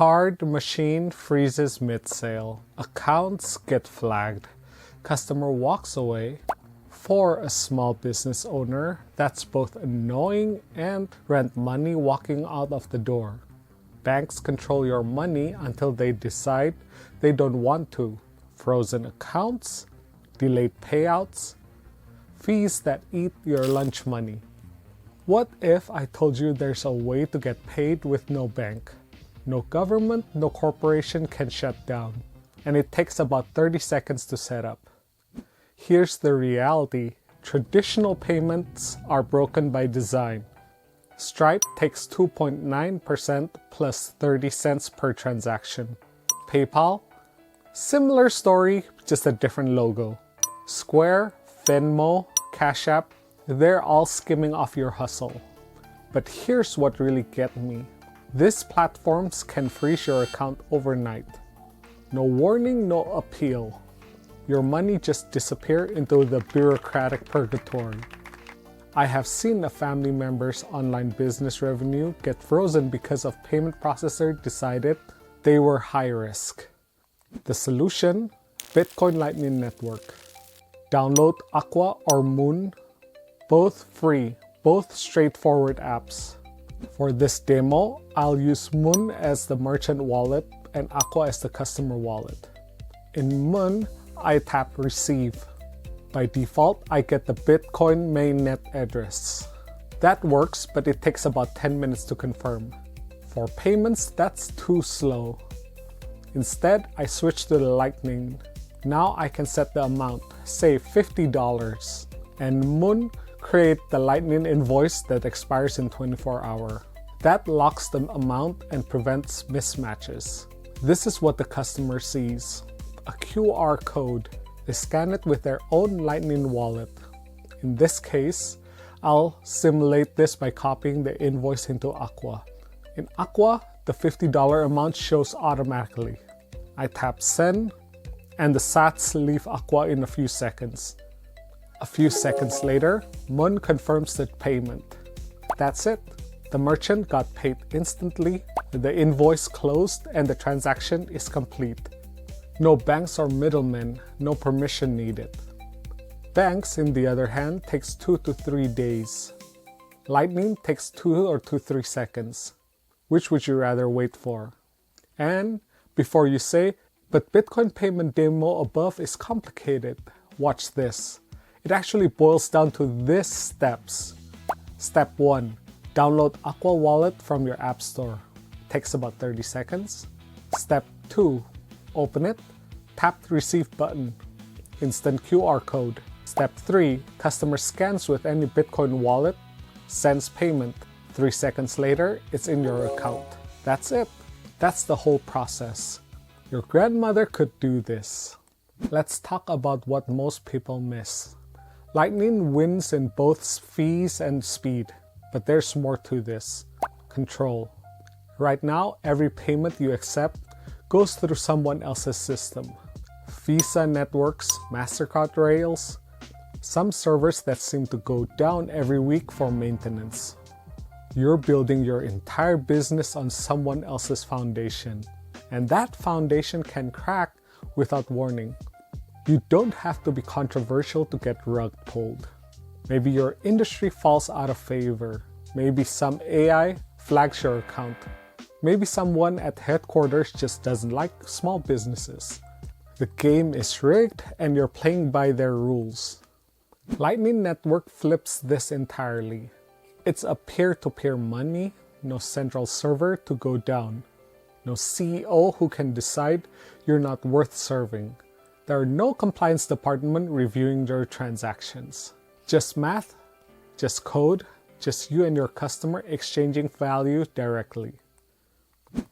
Card machine freezes mid-sale. Accounts get flagged. Customer walks away. For a small business owner, that's both annoying and rent money walking out of the door. Banks control your money until they decide they don't want to. Frozen accounts, delayed payouts, fees that eat your lunch money. What if I told you there's a way to get paid with no bank? No government, no corporation can shut down, and it takes about 30 seconds to set up. Here's the reality. Traditional payments are broken by design. Stripe takes 2.9% plus 30 cents per transaction. PayPal? Similar story, just a different logo. Square, Venmo, Cash App, they're all skimming off your hustle. But here's what really gets me. These platforms can freeze your account overnight. No warning, no appeal. Your money just disappears into the bureaucratic purgatory. I have seen a family member's online business revenue get frozen because a payment processor decided they were high risk. The solution? Bitcoin Lightning Network. Download Aqua or Muun. Both free, both straightforward apps. For this demo, I'll use Muun as the merchant wallet and Aqua as the customer wallet. In Muun, I tap Receive. By default, I get the Bitcoin mainnet address. That works, but it takes about 10 minutes to confirm. For payments, that's too slow. Instead, I switch to the Lightning. Now I can set the amount, say $50, and Muun create the Lightning invoice that expires in 24 hours. That locks the amount and prevents mismatches. This is what the customer sees. A QR code. They scan it with their own Lightning wallet. In this case, I'll simulate this by copying the invoice into Aqua. In Aqua, the $50 amount shows automatically. I tap Send, and the sats leave Aqua in a few seconds. A few seconds later, Muun confirms the payment. That's it. The merchant got paid instantly, the invoice closed, and the transaction is complete. No banks or middlemen, no permission needed. Banks, on the other hand, takes 2 to 3 days. Lightning takes 2 or 3 seconds. Which would you rather wait for? And before you say, but Bitcoin payment demo above is complicated, watch this. It actually boils down to these steps. Step 1. Download Aqua Wallet from your App Store. Takes about 30 seconds. Step 2. Open it. Tap the Receive button. Instant QR code. Step 3. Customer scans with any Bitcoin wallet. Sends payment. 3 seconds later, it's in your account. That's it. That's the whole process. Your grandmother could do this. Let's talk about what most people miss. Lightning wins in both fees and speed, but there's more to this. Control. Right now, every payment you accept goes through someone else's system. Visa networks, MasterCard rails, some servers that seem to go down every week for maintenance. You're building your entire business on someone else's foundation, and that foundation can crack without warning. You don't have to be controversial to get rug pulled. Maybe your industry falls out of favor. Maybe some AI flags your account. Maybe someone at headquarters just doesn't like small businesses. The game is rigged and you're playing by their rules. Lightning Network flips this entirely. It's a peer-to-peer money, no central server to go down, no CEO who can decide you're not worth serving. There are no compliance department reviewing your transactions. Just math, just code, just you and your customer exchanging value directly.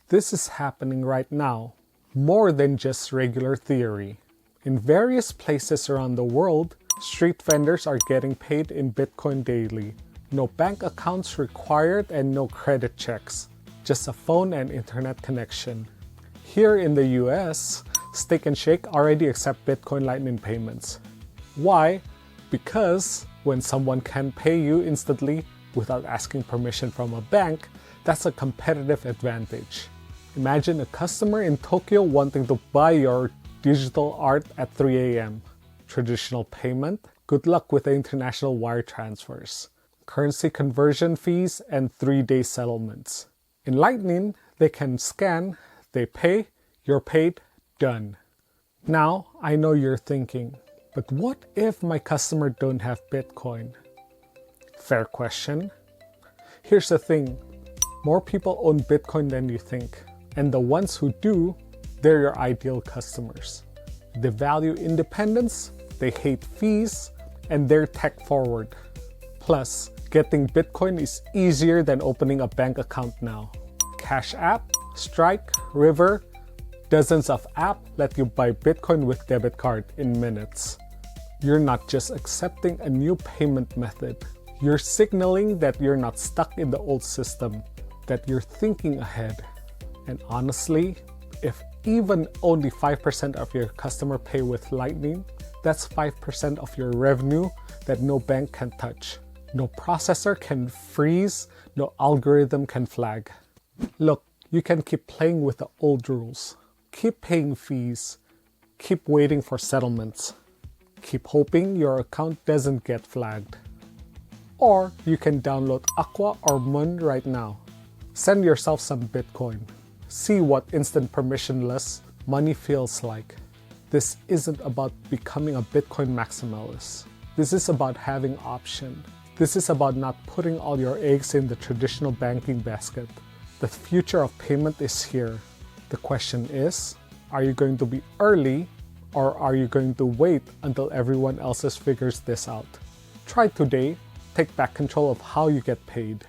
This is happening right now, more than just regular theory. In various places around the world, street vendors are getting paid in Bitcoin daily. No bank accounts required and no credit checks, just a phone and internet connection. Here in the US, Steak and Shake already accept Bitcoin Lightning payments. Why? Because when someone can pay you instantly without asking permission from a bank, that's a competitive advantage. Imagine a customer in Tokyo wanting to buy your digital art at 3 a.m. Traditional payment? Good luck with the international wire transfers, currency conversion fees, and 3-day settlements. In Lightning, they can scan, they pay, you're paid, done. Now, I know you're thinking, but what if my customer don't have Bitcoin? Fair question. Here's the thing, more people own Bitcoin than you think, and the ones who do, they're your ideal customers. They value independence, they hate fees, and they're tech forward. Plus, getting Bitcoin is easier than opening a bank account now. Cash App, Strike, River, dozens of apps let you buy Bitcoin with debit card in minutes. You're not just accepting a new payment method. You're signaling that you're not stuck in the old system, that you're thinking ahead. And honestly, if even only 5% of your customer pay with Lightning, that's 5% of your revenue that no bank can touch. No processor can freeze, no algorithm can flag. Look, you can keep playing with the old rules. Keep paying fees. Keep waiting for settlements. Keep hoping your account doesn't get flagged. Or you can download Aqua or Muun right now. Send yourself some Bitcoin. See what instant permissionless money feels like. This isn't about becoming a Bitcoin maximalist. This is about having option. This is about not putting all your eggs in the traditional banking basket. The future of payment is here. The question is, are you going to be early or are you going to wait until everyone else figures this out? Try today. Take back control of how you get paid.